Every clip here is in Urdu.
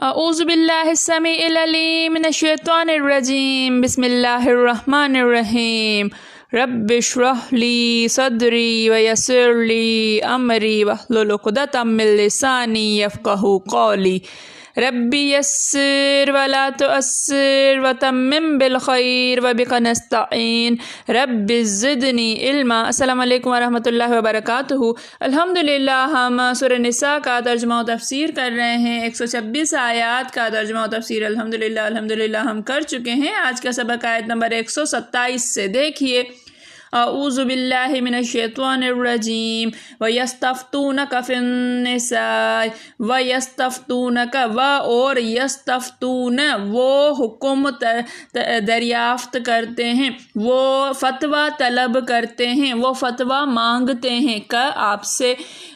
اعوذ باللہ السمیع العلیم من الشیطان الرجیم بسم اللہ الرحمن الرحیم رب اشرح لی صدری ویسر لی امری واحلل عقدۃ من لسانی یفقہوا قولی ربی یسر ولا تعسر وتمم بالخیر وبک نستعین رب زدنی علما۔ السلام علیکم ورحمۃ اللہ وبرکاتہ۔ الحمدللہ ہم سورہ نساء کا ترجمہ و تفسیر کر رہے ہیں۔ 126 آیات کا ترجمہ و تفسیر الحمدللہ ہم کر چکے ہیں۔ آج کا سبق آیت نمبر 127 سے دیکھیے۔ اعوذ باللہ من الشیطان الرجیم وَيَسْتَفْتُونَكَ فِي النِّسَاءِ وَيَسْتَفْتُونَكَ اور یستفتون وہ حکم دریافت کرتے ہیں، وہ فتویٰ طلب کرتے ہیں، وہ فتویٰ مانگتے ہیں کہ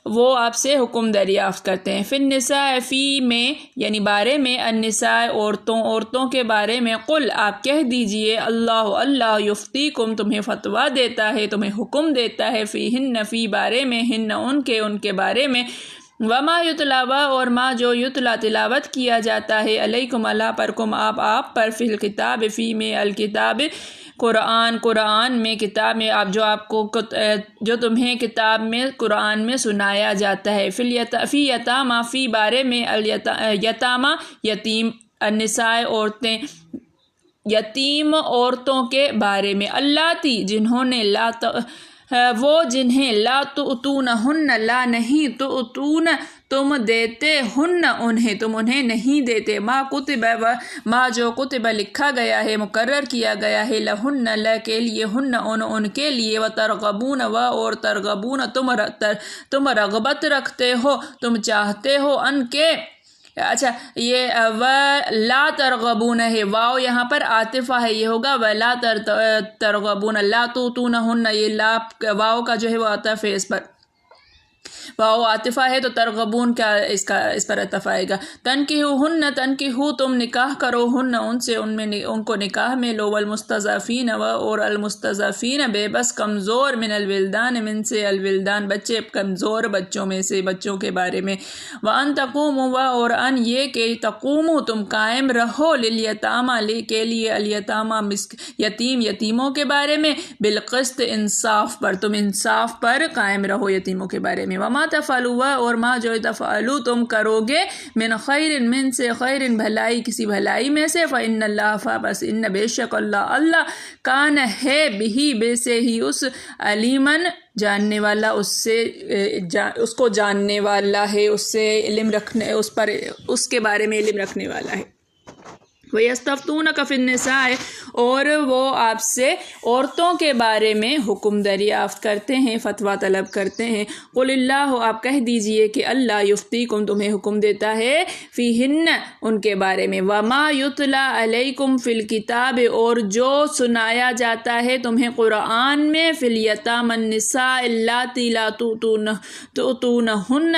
وہ آپ سے حکم دریافت کرتے ہیں۔ فی النساء فی میں یعنی بارے میں، النساء عورتوں کے بارے میں، قل آپ کہہ دیجئے اللہ یفتیکم تمہیں فتویٰ دیتا ہے، تمہیں حکم دیتا ہے، فی ہن فی بارے میں، ہن ان کے بارے میں، وما یتلا اور ما جو یتلا تلاوت کیا جاتا ہے، علیکم اللہ پر، کم آپ پر، فی الکتاب فی میں، الکتاب قرآن میں، کتاب میں، جو تمہیں کتاب میں قرآن میں سنایا جاتا ہے، فی یتاما فی بارے میں، یتاما یتیم، النساء عورتیں، یتیم عورتوں کے بارے میں، اللاتی جنہیں لا تؤتونہن لا نہیں تؤتون تم دیتے ہن انہیں، تم انہیں نہیں دیتے، ما کتب ما جو کتب لکھا گیا ہے، مقرر کیا گیا ہے، لہن کے لیے، ہن ان کے لیے، وترغبون اور ترغبون تم رغبت رکھتے ہو، تم چاہتے ہو، ان کے، اچھا یہ لا ترغبون ہے، واو یہاں پر عاطفہ ہے، یہ ہوگا ولا ترغبون، لا تؤتونہن، یہ لا واو کا جو ہے وہ عطف ہے، اس پر واو عاطفہ ہے تو ترغبون کا اس پر عطف آئے گا۔ تنکحو تم نکاح کرو، ہن ان سے، ان کو نکاح میں لو، والمستضعفین اور المستضعفین بے بس کمزور، من الولدان من سے، الولدان بچے، کمزور بچوں میں سے، بچوں کے بارے میں، وان تقوموا اور ان یہ کہ تقوموا تم قائم رہو، لیلیتاما کے لیے، الیتاما یتیموں کے بارے میں، بالقسط انصاف پر، تم انصاف پر قائم رہو یتیموں کے بارے میں، وما تفعلوا اور ما جو تفعلوا تم کرو گے، من خیر من سے، خیر بھلائی، کسی بھلائی میں سے، فإن اللہ بس ان بے شک اللہ کان ہے بھی بے سے ہی اس، علیمن جاننے والا، اس کو جاننے والا ہے، اس سے علم رکھنے، اس کے بارے میں علم رکھنے والا ہے۔ وَيَسْتَفْتُونَكَ فِي النِّسَاءِ اور وہ آپ سے عورتوں کے بارے میں حکم دریافت کرتے ہیں، فتویٰ طلب کرتے ہیں، قل اللہ آپ کہہ دیجئے کہ اللہ یفتیکم تمہیں حکم دیتا ہے، فیہن ان کے بارے میں، وما یتلا علیکم فی الکتاب اور جو سنایا جاتا ہے تمہیں قرآن میں، فی الیتامی النساء اللاتی لا تؤتونہن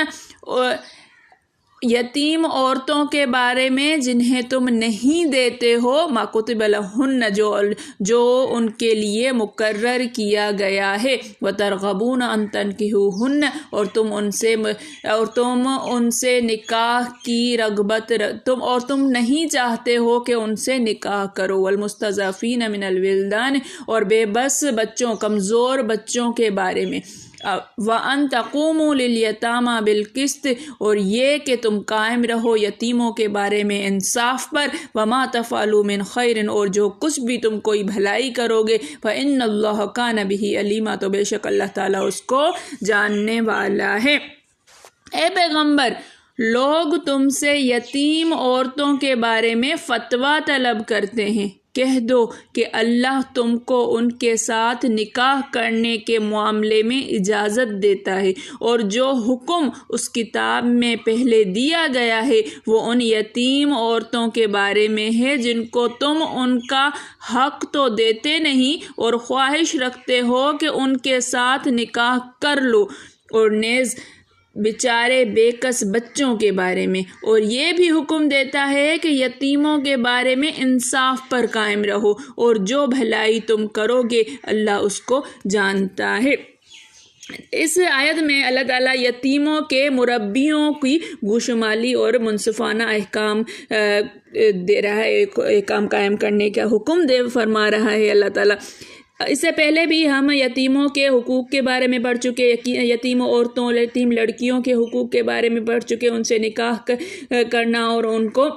یتیم عورتوں کے بارے میں جنہیں تم نہیں دیتے ہو، ما کتب لہن جو ان کے لیے مقرر کیا گیا ہے، وترغبون ان تنکحوہن اور تم ان سے نکاح کی رغبت اور تم نہیں چاہتے ہو کہ ان سے نکاح کرو، والمستضعفین من الولدان اور بے بس بچوں، کمزور بچوں کے بارے میں، وَأَن تَقُومُوا لِلْيَتَامَى بِالْقِسْطِ اور یہ کہ تم قائم رہو یتیموں کے بارے میں انصاف پر، وَمَا تَفْعَلُوا مِنْ خَيْرٍ اور جو کچھ بھی تم کوئی بھلائی کرو گے، فَإِنَّ اللَّهَ كَانَ بِهِ عَلِيمًا تو بے شک اللہ تعالیٰ اس کو جاننے والا ہے۔ اے پیغمبر، لوگ تم سے یتیم عورتوں کے بارے میں فتویٰ طلب کرتے ہیں، کہہ دو کہ اللہ تم کو ان کے ساتھ نکاح کرنے کے معاملے میں اجازت دیتا ہے، اور جو حکم اس کتاب میں پہلے دیا گیا ہے وہ ان یتیم عورتوں کے بارے میں ہے جن کو تم ان کا حق تو دیتے نہیں اور خواہش رکھتے ہو کہ ان کے ساتھ نکاح کر لو، اور نیز بیچارے بے کس بچوں کے بارے میں، اور یہ بھی حکم دیتا ہے کہ یتیموں کے بارے میں انصاف پر قائم رہو، اور جو بھلائی تم کرو گے اللہ اس کو جانتا ہے۔ اس آیت میں اللہ تعالیٰ یتیموں کے مربیوں کی گوشمالی اور منصفانہ احکام دے رہا ہے، احکام قائم کرنے کا حکم فرما رہا ہے اللہ تعالیٰ۔ اس سے پہلے بھی ہم یتیموں کے حقوق کے بارے میں پڑھ چکے، یتیم عورتوں، یتیم لڑکیوں کے حقوق کے بارے میں پڑھ چکے، ان سے نکاح کرنا اور ان کو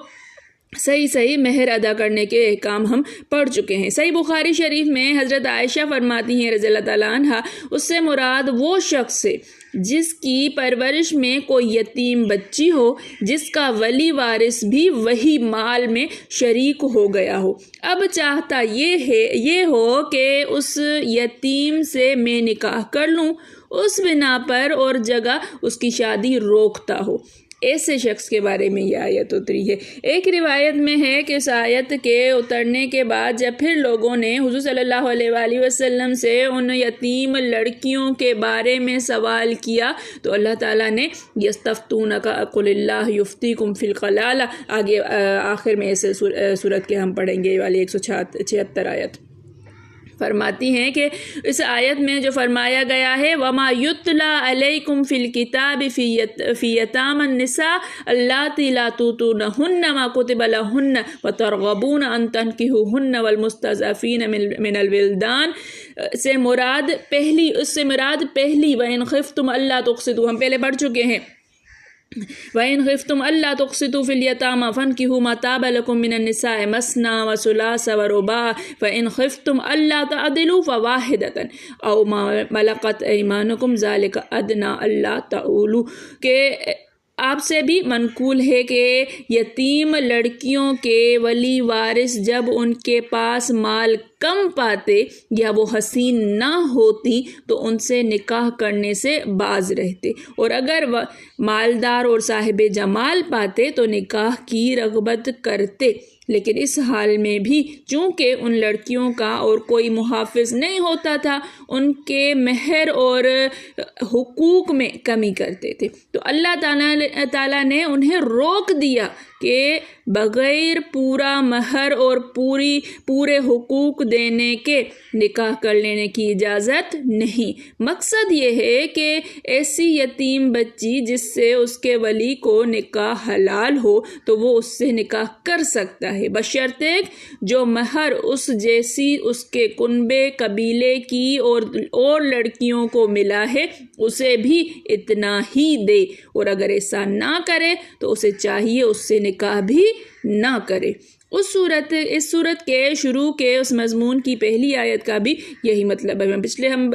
صحیح مہر ادا کرنے کے احکام ہم پڑھ چکے ہیں۔ صحیح بخاری شریف میں حضرت عائشہ فرماتی ہیں رضی اللہ تعالیٰ عنہ، اس سے مراد وہ شخص ہے جس کی پرورش میں کوئی یتیم بچی ہو جس کا ولی وارث بھی وہی مال میں شریک ہو گیا ہو، اب چاہتا یہ ہو کہ اس یتیم سے میں نکاح کر لوں، اس بنا پر اور جگہ اس کی شادی روکتا ہو، ایسے شخص کے بارے میں یہ آیت اتری ہے۔ ایک روایت میں ہے کہ اس آیت کے اترنے کے بعد جب پھر لوگوں نے حضور صلی اللہ علیہ وآلہ وسلم سے ان یتیم لڑکیوں کے بارے میں سوال کیا تو اللہ تعالیٰ نے یستفتونک قل اللہ یفتیکم فی الکلالہ، آگے آخر میں ایسے سورت کے ہم پڑھیں گے والی 176 آیت فرماتی ہیں کہ اس آیت میں جو فرمایا گیا ہے وَمَا يُتْلَى عَلَيْكُمْ فِي الْكِتَابِ فِي يَتَامَى النِّسَاءِ اللَّاتِي لَا تُؤْتُونَهُنَّ مَا كُتِبَ لَهُنَّ وَتَرْغَبُونَ أَن تَنكِحُوهُنَّ وَالْمُسْتَضْعَفِينَ مِنَ الْوِلْدَانِ سے مراد پہلی وَإِنْ خِفْتُمْ أَلَّا تُقْسِطُوا، ہم پہلے پڑھ چکے ہیں، وَإِنْ خِفْتُمْ أَلَّا تُقْسِطُوا فِي الْيَتَامَى فَانكِحُوا مَا طَابَ لَكُم مِّنَ النِّسَاءِ مَثْنَىٰ وَثُلَاثَ وَرُبَاعَ فَإِنْ خِفْتُمْ أَلَّا تَعْدِلُوا فَوَاحِدَةً أَوْ مَا مَلَكَتْ أَيْمَانُكُمْ ذَلِكَ أَدْنَىٰ أَلَّا تَعُولُوا، کہ آپ سے بھی منقول ہے کہ یتیم لڑکیوں کے ولی وارث جب ان کے پاس مال کم پاتے یا وہ حسین نہ ہوتی تو ان سے نکاح کرنے سے باز رہتے، اور اگر مالدار اور صاحب جمال پاتے تو نکاح کی رغبت کرتے، لیکن اس حال میں بھی چونکہ ان لڑکیوں کا اور کوئی محافظ نہیں ہوتا تھا ان کے مہر اور حقوق میں کمی کرتے تھے، تو اللہ تعالیٰ نے انہیں روک دیا کہ بغیر پورا مہر اور پورے حقوق دینے کے نکاح کر لینے کی اجازت نہیں۔ مقصد یہ ہے کہ ایسی یتیم بچی جس سے اس کے ولی کو نکاح حلال ہو تو وہ اس سے نکاح کر سکتا ہے، بشرطے جو مہر اس جیسی اس کے کنبے قبیلے کی اور لڑکیوں کو ملا ہے اسے بھی اتنا ہی دے، اور اگر ایسا نہ کرے تو اسے چاہیے اس سے نکاح بھی نہ کرے۔ اس صورت کے شروع کے اس مضمون کی پہلی آیت کا بھی یہی مطلب ہے۔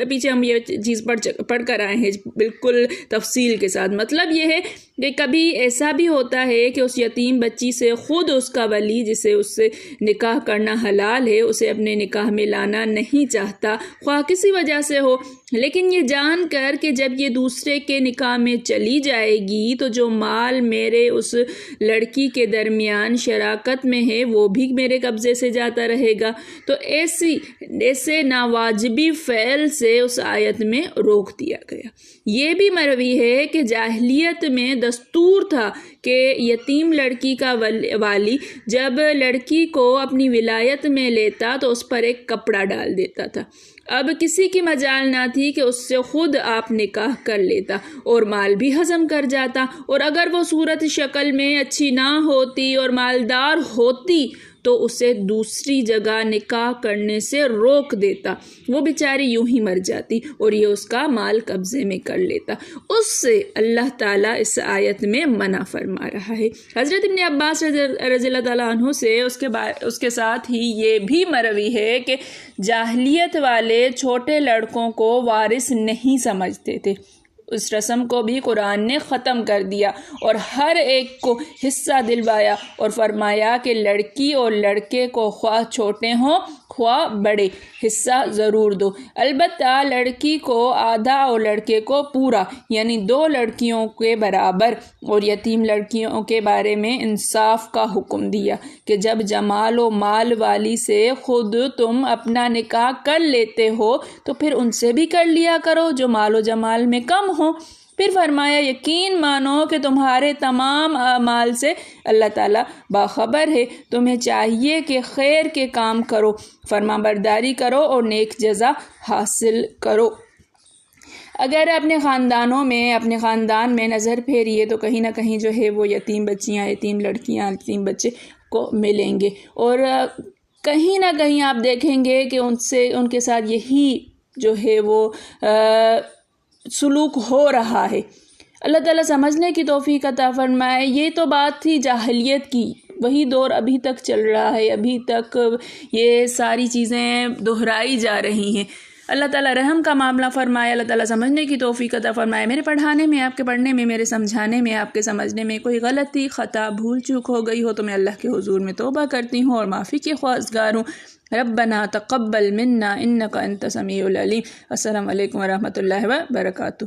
پیچھے ہم یہ چیز پڑھ کر آئے ہیں بالکل تفصیل کے ساتھ۔ مطلب یہ ہے کہ کبھی ایسا بھی ہوتا ہے کہ اس یتیم بچی سے خود اس کا ولی جسے اس سے نکاح کرنا حلال ہے اسے اپنے نکاح میں لانا نہیں چاہتا، خواہ کسی وجہ سے ہو، لیکن یہ جان کر کہ جب یہ دوسرے کے نکاح میں چلی جائے گی تو جو مال میرے اس لڑکی کے درمیان شراکت میں ہے وہ بھی میرے قبضے سے جاتا رہے گا، تو ایسے ناواجبی فعل سے اس آیت میں روک دیا گیا۔ یہ بھی مروی ہے کہ جاہلیت میں دستور تھا کہ یتیم لڑکی کا والی جب لڑکی کو اپنی ولایت میں لیتا تو اس پر ایک کپڑا ڈال دیتا تھا۔ اب کسی کی مجال نہ تھی کہ اس سے خود آپ نکاح کر لیتا اور مال بھی ہضم کر جاتا، اور اگر وہ صورت شکل میں اچھی نہ ہوتی اور مالدار ہوتی تو اسے دوسری جگہ نکاح کرنے سے روک دیتا، وہ بیچاری یوں ہی مر جاتی اور یہ اس کا مال قبضے میں کر لیتا۔ اس سے اللہ تعالیٰ اس آیت میں منع فرما رہا ہے۔ حضرت ابن عباس رضی اللہ تعالیٰ عنہ سے اس کے ساتھ ہی یہ بھی مروی ہے کہ جاہلیت والے چھوٹے لڑکوں کو وارث نہیں سمجھتے تھے، اس رسم کو بھی قرآن نے ختم کر دیا اور ہر ایک کو حصہ دلوایا اور فرمایا کہ لڑکی اور لڑکے کو خواہ چھوٹے ہوں خواہ بڑے حصہ ضرور دو، البتہ لڑکی کو آدھا اور لڑکے کو پورا، یعنی 2 لڑکیوں کے برابر، اور یتیم لڑکیوں کے بارے میں انصاف کا حکم دیا کہ جب جمال و مال والی سے خود تم اپنا نکاح کر لیتے ہو تو پھر ان سے بھی کر لیا کرو جو مال و جمال میں کم ہو۔ پھر فرمایا یقین مانو کہ تمہارے تمام اعمال سے اللہ تعالیٰ باخبر ہے، تمہیں چاہیے کہ خیر کے کام کرو، فرما برداری کرو اور نیک جزا حاصل کرو۔ اگر اپنے خاندانوں میں اپنے خاندان میں نظر پھیریے تو کہیں نہ کہیں جو ہے وہ یتیم بچیاں، یتیم لڑکیاں، یتیم بچے کو ملیں گے، اور کہیں نہ کہیں آپ دیکھیں گے کہ ان کے ساتھ یہی جو ہے وہ سلوک ہو رہا ہے۔ اللہ تعالیٰ سمجھنے کی توفیق عطا فرمائے۔ یہ تو بات تھی جاہلیت کی، وہی دور ابھی تک چل رہا ہے، ابھی تک یہ ساری چیزیں دہرائی جا رہی ہیں۔ اللہ تعالیٰ رحم کا معاملہ فرمائے، اللہ تعالیٰ سمجھنے کی توفیق عطا فرمائے۔ میرے پڑھانے میں، آپ کے پڑھنے میں، میرے سمجھانے میں، آپ کے سمجھنے میں کوئی غلطی، خطا، بھول چوک ہو گئی ہو تو میں اللہ کے حضور میں توبہ کرتی ہوں اور معافی کی خواستگار ہوں۔ ربنا تقبل منا انک انت سمیع العلیم۔ السلام علیکم ورحمۃ اللہ وبرکاتہ۔